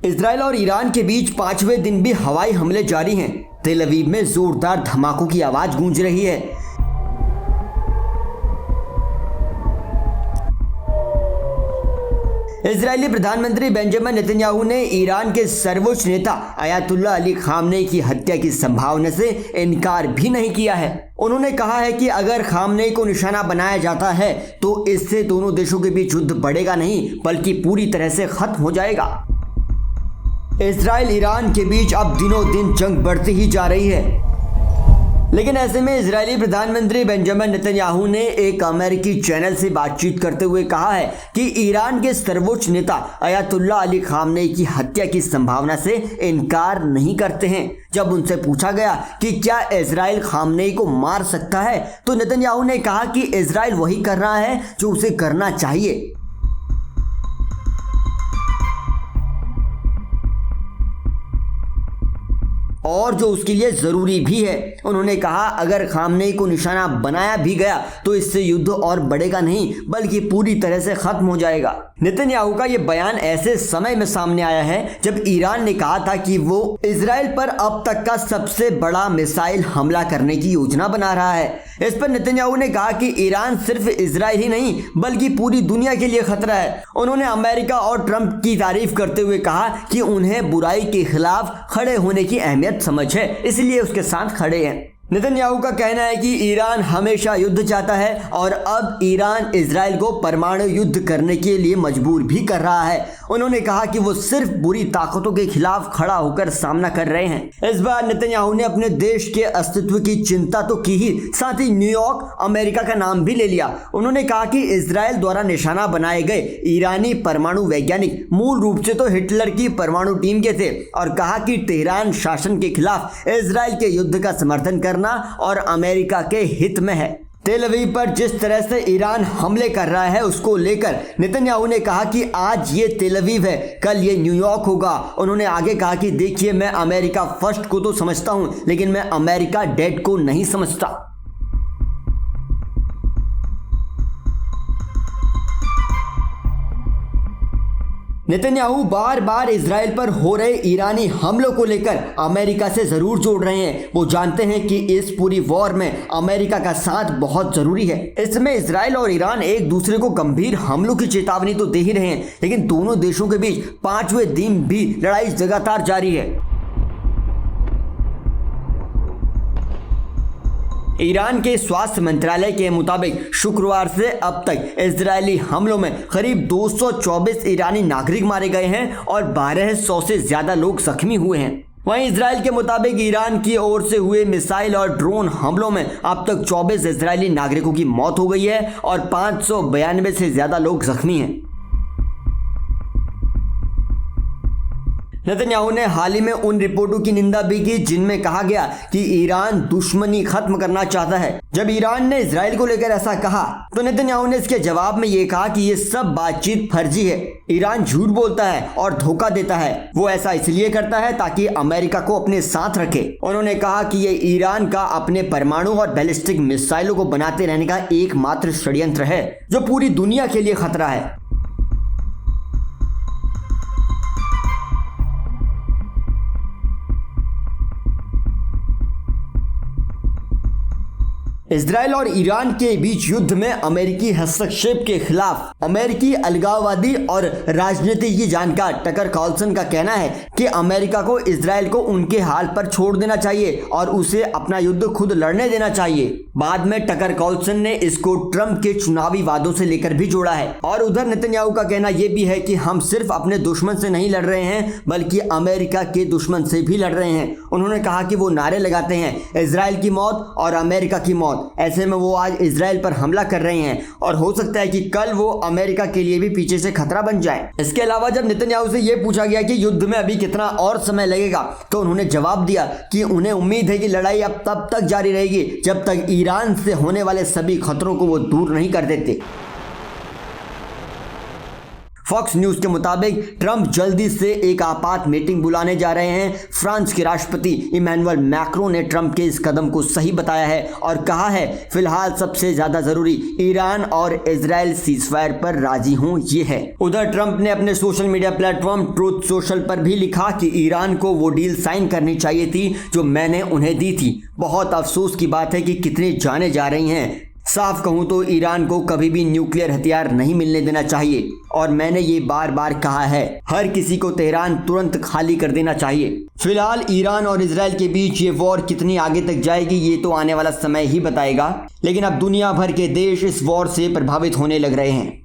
Israel और Iran के बीच 5वें दिन भी हवाई हमले जारी हैं। तेल अवीव में जोरदार धमाकों की आवाज गूंज रही है। इजरायली प्रधानमंत्री बेंजामिन नेतन्याहू ने ईरान के सर्वोच्च नेता अयातुल्लाह अली खामनेई की हत्या की संभावना से इनकार भी नहीं किया है। उन्होंने कहा है कि अगर खामनेई को निशाना बनाया जाता है तो इससे दोनों देशों के बीच युद्ध बढ़ेगा नहीं बल्कि पूरी तरह से खत्म हो जाएगा। इजराइल ईरान के बीच अब दिनों दिन जंग बढ़ती ही जा रही है, लेकिन ऐसे में इजरायली प्रधानमंत्री बेंजामिन नेतन्याहू ने एक अमेरिकी चैनल से बातचीत करते हुए कहा है कि ईरान के सर्वोच्च नेता अयातुल्लाह अली खामनेई की हत्या की संभावना से इनकार नहीं करते हैं। जब उनसे पूछा गया कि क्या इजराइल खामनेई को मार सकता है तो नेतन्याहू ने कहा कि इजराइल वही कर रहा है जो उसे करना चाहिए। और जो उसके लिए जरूरी भी है। उन्होंने कहा अगर खामनेई को निशाना बनाया भी गया तो इससे युद्ध और बढ़ेगा नहीं बल्कि पूरी तरह से खत्म हो जाएगा। नेतन्याहू का यह बयान ऐसे समय में सामने आया है जब ईरान ने कहा था कि वो इजराइल पर अब तक का सबसे बड़ा मिसाइल हमला करने की योजना बना रहा है। इस पर नेतन्याहू ने कहा कि ईरान सिर्फ इजराइल ही नहीं बल्कि पूरी दुनिया के लिए खतरा है। उन्होंने अमेरिका और ट्रंप की तारीफ करते हुए कहा कि उन्हें बुराई के खिलाफ खड़े होने की अहमियत समझ है, इसलिए उसके साथ खड़े हैं। नेतन्याहू का कहना है कि ईरान हमेशा युद्ध चाहता है और अब ईरान इजराइल को परमाणु युद्ध करने के लिए मजबूर भी कर रहा है। उन्होंने कहा कि वो सिर्फ बुरी ताकतों के खिलाफ खड़ा होकर सामना कर रहे हैं। इस बार नेतन्याहू ने अपने देश के अस्तित्व की चिंता तो की ही, साथ ही न्यूयॉर्क अमेरिका का नाम भी ले लिया। उन्होंने कहा कि इजराइल द्वारा निशाना बनाए गए ईरानी परमाणु वैज्ञानिक मूल रूप से तो हिटलर की परमाणु टीम के थे और कहा कि तेहरान शासन के खिलाफ इजराइल के युद्ध का समर्थन करना और अमेरिका के हित में है। तेल अवीव पर जिस तरह से ईरान हमले कर रहा है उसको लेकर नेतन्याहू ने कहा कि आज ये तेल अवीव है, कल ये न्यूयॉर्क होगा। उन्होंने आगे कहा कि देखिए मैं अमेरिका फर्स्ट को तो समझता हूं लेकिन मैं अमेरिका डेड को नहीं समझता। नेतन्याहू बार बार इजराइल पर हो रहे ईरानी हमलों को लेकर अमेरिका से जरूर जोड़ रहे हैं। वो जानते हैं कि इस पूरी वॉर में अमेरिका का साथ बहुत जरूरी है। इसमें इजराइल और ईरान एक दूसरे को गंभीर हमलों की चेतावनी तो दे ही रहे हैं, लेकिन दोनों देशों के बीच 5वें दिन भी लड़ाई लगातार जारी है। ईरान के स्वास्थ्य मंत्रालय के मुताबिक शुक्रवार से अब तक इजरायली हमलों में करीब 224 ईरानी नागरिक मारे गए हैं और 1200 से ज्यादा लोग जख्मी हुए हैं। वहीं इजराइल के मुताबिक ईरान की ओर से हुए मिसाइल और ड्रोन हमलों में अब तक 24 इजरायली नागरिकों की मौत हो गई है और 592 से ज्यादा लोग जख्मी हैं। नेतन्याहू ने हाल ही में उन रिपोर्टों की निंदा भी की जिनमें कहा गया कि ईरान दुश्मनी खत्म करना चाहता है। जब ईरान ने इजराइल को लेकर ऐसा कहा तो नेतन्याहू ने इसके जवाब में ये कहा कि ये सब बातचीत फर्जी है। ईरान झूठ बोलता है और धोखा देता है। वो ऐसा इसलिए करता है ताकि अमेरिका को अपने साथ रखे। उन्होंने कहा कि ये ईरान का अपने परमाणु और बैलिस्टिक मिसाइलों को बनाते रहने का एकमात्र षड्यंत्र है जो पूरी दुनिया के लिए खतरा है। इजराइल और ईरान के बीच युद्ध में अमेरिकी हस्तक्षेप के खिलाफ अमेरिकी अलगाववादी और राजनीतिक जानकार टकर कार्लसन का कहना है कि अमेरिका को इजराइल को उनके हाल पर छोड़ देना चाहिए और उसे अपना युद्ध खुद लड़ने देना चाहिए। बाद में टकर कार्लसन ने इसको ट्रंप के चुनावी वादों से लेकर भी जोड़ा है। और उधर नेतन्याहू का कहना यह भी है कि हम सिर्फ अपने दुश्मन से नहीं लड़ रहे हैं बल्कि अमेरिका के दुश्मन से भी लड़ रहे हैं। उन्होंने कहा कि वो नारे लगाते हैं इजराइल की मौत और अमेरिका की मौत। ऐसे में वो आज इजराइल पर हमला कर रहे हैं और हो सकता है कि कल वो अमेरिका के लिए भी पीछे से खतरा बन जाए। इसके अलावा जब नेतन्याहू से यह पूछा गया कि युद्ध में अभी कितना और समय लगेगा तो उन्होंने जवाब दिया कि उन्हें उम्मीद है कि लड़ाई अब तब तक जारी रहेगी जब तक ईरान से होने वाले सभी खतरों को वो दूर नहीं कर देते। फॉक्स न्यूज के मुताबिक ट्रंप जल्दी से एक आपात मीटिंग बुलाने जा रहे हैं। फ्रांस के राष्ट्रपति इमैनुअल मैक्रों ने ट्रंप के इस कदम को सही बताया है और कहा है फिलहाल सबसे ज्यादा जरूरी ईरान और इजराइल सीजफायर पर राजी हों ये है। उधर ट्रंप ने अपने social media platform truth social पर भी लिखा कि ईरान को वो डील साइन करनी चाहिए थी जो मैंने उन्हें दी थी। बहुत अफसोस की बात है कि कितनी जानें जा रही हैं। साफ कहूं तो ईरान को कभी भी न्यूक्लियर हथियार नहीं मिलने देना चाहिए और मैंने ये बार बार कहा है, हर किसी को तेहरान तुरंत खाली कर देना चाहिए। फिलहाल ईरान और इजराइल के बीच ये वॉर कितनी आगे तक जाएगी ये तो आने वाला समय ही बताएगा, लेकिन अब दुनिया भर के देश इस वॉर से प्रभावित होने लग रहे हैं।